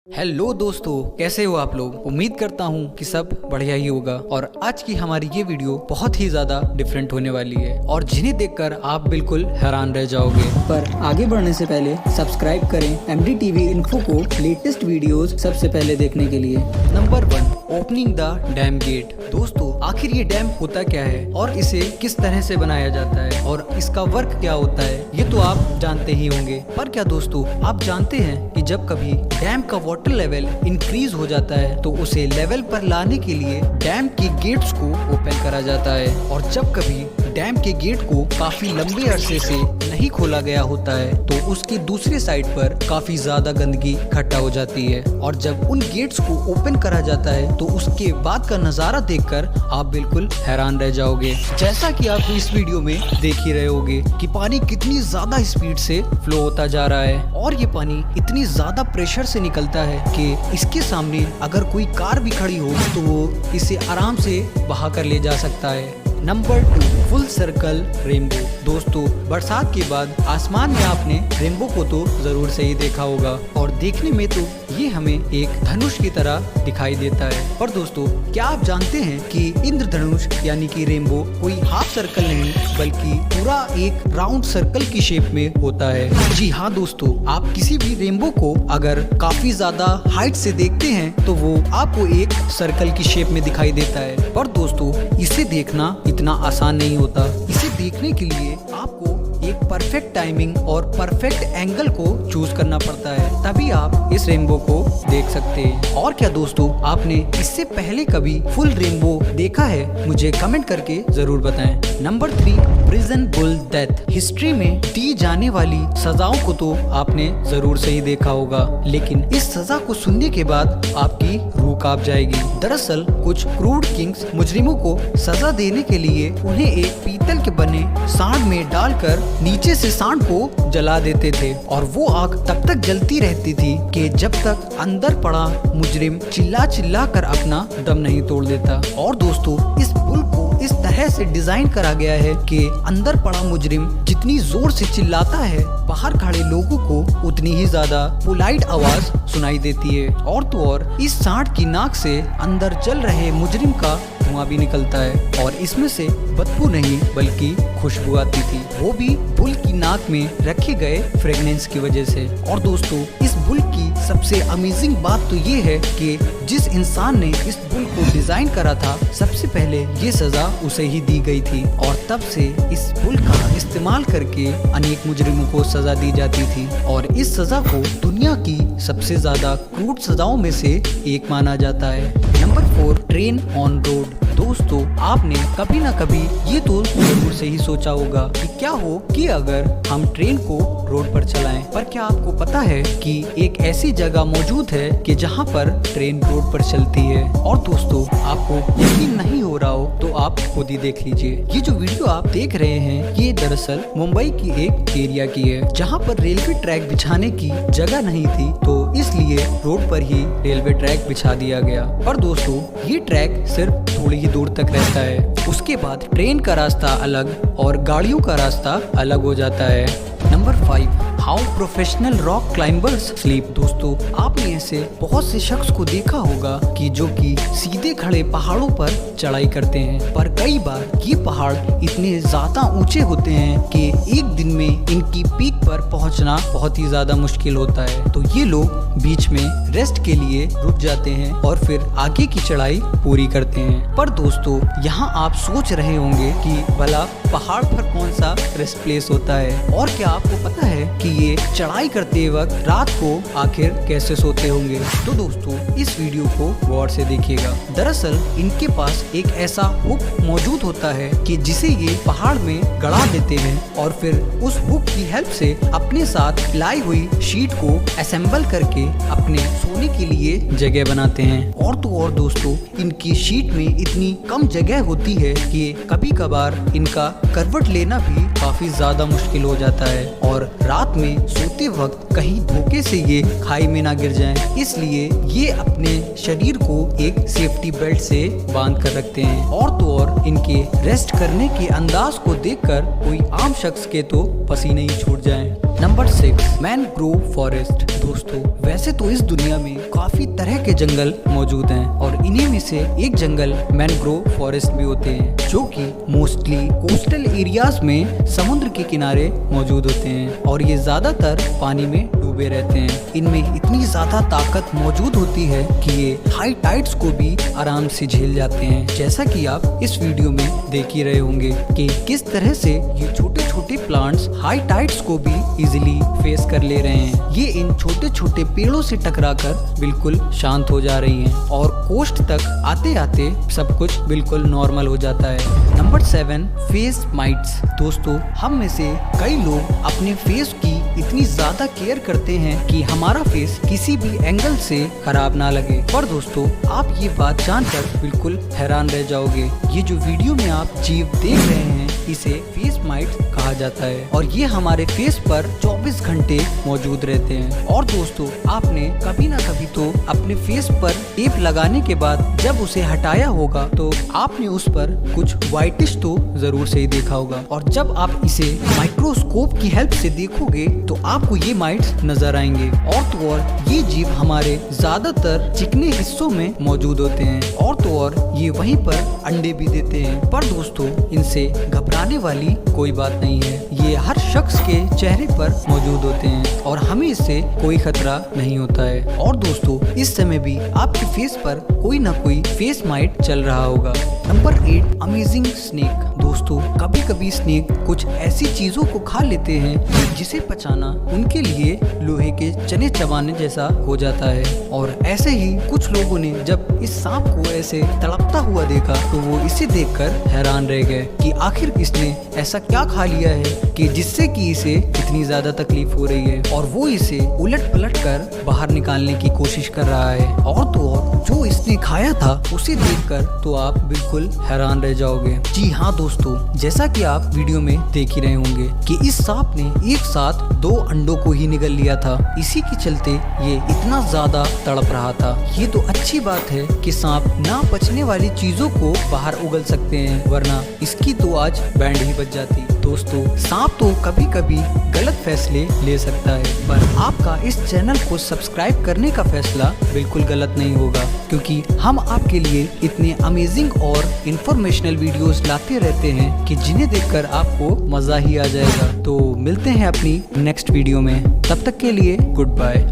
Hello दोस्तों, कैसे हो आप लोग। उम्मीद करता हूँ कि सब बढ़िया ही होगा। और आज की हमारी ये वीडियो बहुत ही ज्यादा डिफरेंट होने वाली है और जिन्हें देखकर आप बिल्कुल हैरान रह जाओगे। पर आगे बढ़ने से पहले सब्सक्राइब करें MDTV इन्फो को लेटेस्ट वीडियोस सबसे पहले देखने के लिए। Number 1, opening the dam gate. दोस्तों, आखिर ये डैम होता क्या है और इसे किस तरह से बनाया जाता है और इसका वर्क क्या होता है, ये तो आप जानते ही होंगे। पर क्या दोस्तों, आप जानते हैं कि जब कभी डैम का वाटर लेवल इंक्रीज हो जाता है तो उसे लेवल पर लाने के लिए डैम के गेट्स को ओपन करा जाता है। और जब कभी डैम के गेट को काफी लंबे अरसे से नहीं खोला गया होता है तो उसकी दूसरी साइड पर काफी ज्यादा गंदगी इकट्ठा हो जाती है। और जब उन गेट्स को ओपन करा जाता है तो उसके बाद का नजारा देखकर आप बिल्कुल हैरान रह जाओगे। जैसा कि आप इस वीडियो में देख ही रहे होगे कि पानी कितनी ज्यादा स्पीड से फ्लो होता जा रहा है और ये पानी इतनी ज्यादा प्रेशर से निकलता है कि इसके सामने अगर कोई कार भी खड़ी हो तो वो इसे आराम से बहा कर ले जा सकता है। Number 2, full circle rainbow. दोस्तों, बरसात के बाद आसमान में आपने रेनबो को तो जरूर से ही देखा होगा और देखने में तो ये हमें एक धनुष की तरह दिखाई देता है। पर दोस्तों, क्या आप जानते हैं कि इंद्रधनुष यानी कि रेनबो कोई हाफ सर्कल नहीं बल्कि पूरा एक राउंड सर्कल की शेप में होता है। जी हाँ दोस्तों, आप किसी भी रेनबो को अगर काफी ज्यादा हाइट से देखते हैं तो वो आपको एक सर्कल की शेप में दिखाई देता है। पर दोस्तों, इसे देखना इतना आसान नहीं होता। इसे देखने के लिए आपको एक परफेक्ट टाइमिंग और परफेक्ट एंगल को चूज करना पड़ता है, तभी आप इस रेनबो को देख सकते हैं। और क्या दोस्तों, आपने इससे पहले कभी फुल रेनबो देखा है? मुझे कमेंट करके जरूर बताएं। Number 3, prison bull death. History में दी जाने वाली सजाओं को तो आपने जरूर से ही देखा होगा, लेकिन इस सजा को सुनने के बाद आपकी रूह कांप जाएगी। दरअसल कुछ क्रूड किंग्स मुजरिमों को सजा देने के लिए उन्हें एक पीतल के बने सांड में डालकर नीचे से सांड को जला देते थे और वो आग तब तक जलती रहती थी कि जब तक अंदर पड़ा मुजरिम चिल्ला चिल्ला कर अपना दम नहीं तोड़ देता। और दोस्तों, इस बुल को इस तरह से डिजाइन करा गया है कि अंदर पड़ा मुजरिम जितनी जोर से चिल्लाता है, बाहर खड़े लोगों को उतनी ही ज्यादा पोलाइट आवाज सुनाई देती है। और तो और इस सांड की नाक से अंदर जल रहे मुजरिम का धुआं भी निकलता है और इसमें से बदबू नहीं बल्कि खुशबू आती थी, वो भी बुल की नाक में रखे गए फ्रेगनेंस की वजह से। और दोस्तों, इस बुल की सबसे अमेजिंग बात तो ये है कि जिस इंसान ने इस बुल को डिजाइन करा था, सबसे पहले ये सजा उसे ही दी गई थी और तब से इस बुल का इस्तेमाल करके अनेक मुजरिमों को सजा दी जाती थी और इस सजा को दुनिया की सबसे ज्यादा क्रूड सजाओं में से एक माना जाता है। Number 4, train on road. दोस्तों, आपने कभी ना कभी ये तो जरूर से ही सोचा होगा कि क्या हो कि अगर हम ट्रेन को रोड पर चलाएं। पर क्या आपको पता है कि एक ऐसी जगह मौजूद है कि जहां पर ट्रेन रोड पर चलती है। और दोस्तों, आपको यकीन नहीं हो रहा हो तो आप खुद ही देख लीजिए। ये जो वीडियो आप देख रहे हैं ये दरअसल मुंबई की एक एरिया की है जहाँ पर रेलवे ट्रैक बिछाने की जगह नहीं थी, तो इसलिए रोड पर ही रेलवे ट्रैक बिछा दिया गया। पर दोस्तों, ये ट्रैक सिर्फ थोड़ी ही दूर तक रहता है, उसके बाद ट्रेन का रास्ता अलग और गाड़ियों का रास्ता अलग हो जाता है। Number 5, how professional rock climbers sleep. दोस्तों, आपने ऐसे बहुत से शख्स को देखा होगा कि जो कि सीधे खड़े पहाड़ों पर चढ़ाई करते हैं, पर कई बार ये पहाड़ इतने ज्यादा ऊंचे होते हैं कि एक दिन में इनकी पीक पर पहुंचना बहुत ही ज्यादा मुश्किल होता है। तो ये लोग बीच में रेस्ट के लिए रुक जाते हैं और फिर आगे की चढ़ाई पूरी करते हैं। पर दोस्तों, यहाँ आप सोच रहे होंगे कि भला पहाड़ पर कौन सा रेस्ट प्लेस होता है और क्या आपको पता है कि ये चढ़ाई करते वक्त रात को आखिर कैसे सोते होंगे? तो दोस्तों, इस वीडियो को गौर से देखिएगा। दरअसल इनके पास एक ऐसा हुक मौजूद होता है कि जिसे ये पहाड़ में गड़ा देते हैं और फिर उस हुक की हेल्प से अपने साथ लाई हुई शीट को असेंबल करके अपने सोने के लिए जगह बनाते हैं। और तो और दोस्तों, इनकी शीट में इतनी कम जगह होती है कि कभी कभार इनका करवट लेना भी काफी ज्यादा मुश्किल हो जाता है और रात में सोते वक्त कहीं धोखे से ये खाई में ना गिर जाएं, इसलिए ये अपने शरीर को एक सेफ्टी बेल्ट से बांध कर रखते हैं। और तो और इनके रेस्ट करने के अंदाज को देखकर कोई आम शख्स के तो पसीने ही छूट जाएं। Number 6 mangrove forest. दोस्तों वैसे तो इस दुनिया में काफी तरह के जंगल मौजूद हैं और इन्हीं में से एक जंगल मैनग्रोव फॉरेस्ट भी होते हैं, जो कि मोस्टली कोस्टल एरियाज में समुद्र के किनारे मौजूद होते हैं और ये ज्यादातर पानी में डूबे रहते हैं। इनमें इतनी ज्यादा ताकत मौजूद होती है कि ये हाई टाइड्स को भी आराम से झेल जाते हैं, जैसा कि आप इस वीडियो में देख ही रहे होंगे कि किस तरह से ये छोटे छोटे प्लांट्स हाई टाइड्स को भी इजीली फेस कर ले रहे हैं। ये इन छोटे छोटे पेड़ों से टकराकर बिल्कुल शांत हो जा रही हैं और कोस्ट तक आते आते सब कुछ बिल्कुल नॉर्मल हो जाता है। Number 7 face mites. दोस्तों हम में से कई लोग अपने फेस की इतनी ज्यादा केयर करते हैं कि हमारा फेस किसी भी एंगल से खराब ना लगे, पर दोस्तों आप ये बात जानकर बिल्कुल हैरान रह जाओगे। ये जो वीडियो में आप जीव देख रहे हैं इसे फेस माइट कहा जाता है और ये हमारे फेस पर 24 घंटे मौजूद रहते हैं। और दोस्तों आपने कभी ना कभी तो अपने फेस पर टेप लगाने के बाद जब उसे हटाया होगा तो आपने उस पर कुछ व्हाइटिश तो जरूर से ही देखा होगा, और जब आप इसे माइक्रोस्कोप की हेल्प से देखोगे तो आपको ये माइट्स नजर आएंगे। और तो और ये जीव हमारे ज्यादातर चिकने हिस्सों में मौजूद होते हैं और तो और ये वहीं पर अंडे भी देते हैं। पर दोस्तों इनसे घबराने वाली कोई बात नहीं है, ये हर शख्स के चेहरे पर मौजूद होते हैं और हमें इससे कोई खतरा नहीं होता है। और दोस्तों इस समय भी आपके फेस पर कोई ना कोई फेस माइट चल रहा होगा। Number 8 amazing snake. दोस्तों कभी कभी स्नेक कुछ ऐसी चीजों को खा लेते हैं जिसे पचाना उनके लिए लोहे के चने चबाने जैसा हो जाता है, और ऐसे ही कुछ लोगों ने जब इस सांप को ऐसे तड़पता हुआ देखा तो वो इसे देखकर हैरान रह गए कि आखिर इसने ऐसा क्या खा लिया है कि जिससे कि इसे इतनी ज्यादा तकलीफ हो रही है, और वो इसे उलट पलट कर बाहर निकालने की कोशिश कर रहा है। और तो और जो इसने खाया था उसे देखकर तो आप बिल्कुल हैरान रह जाओगे। जी हाँ दोस्तों, जैसा कि आप वीडियो में देख ही रहे होंगे कि इस सांप ने एक साथ 2 अंडों को ही निगल लिया था, इसी के चलते ये इतना ज्यादा तड़प रहा था। ये तो अच्छी बात है कि सांप ना पचने वाली चीजों को बाहर उगल सकते हैं, वरना इसकी तो आज बैंड ही बज जाती। दोस्तों सांप तो कभी कभी गलत फैसले ले सकता है, पर आपका इस चैनल को सब्सक्राइब करने का फैसला बिल्कुल गलत नहीं होगा, क्योंकि हम आपके लिए इतने अमेजिंग और इंफॉर्मेशनल वीडियोस लाते रहते हैं कि जिन्हें देखकर आपको मजा ही आ जाएगा। तो मिलते हैं अपनी नेक्स्ट वीडियो में, तब तक के लिए गुड बाय।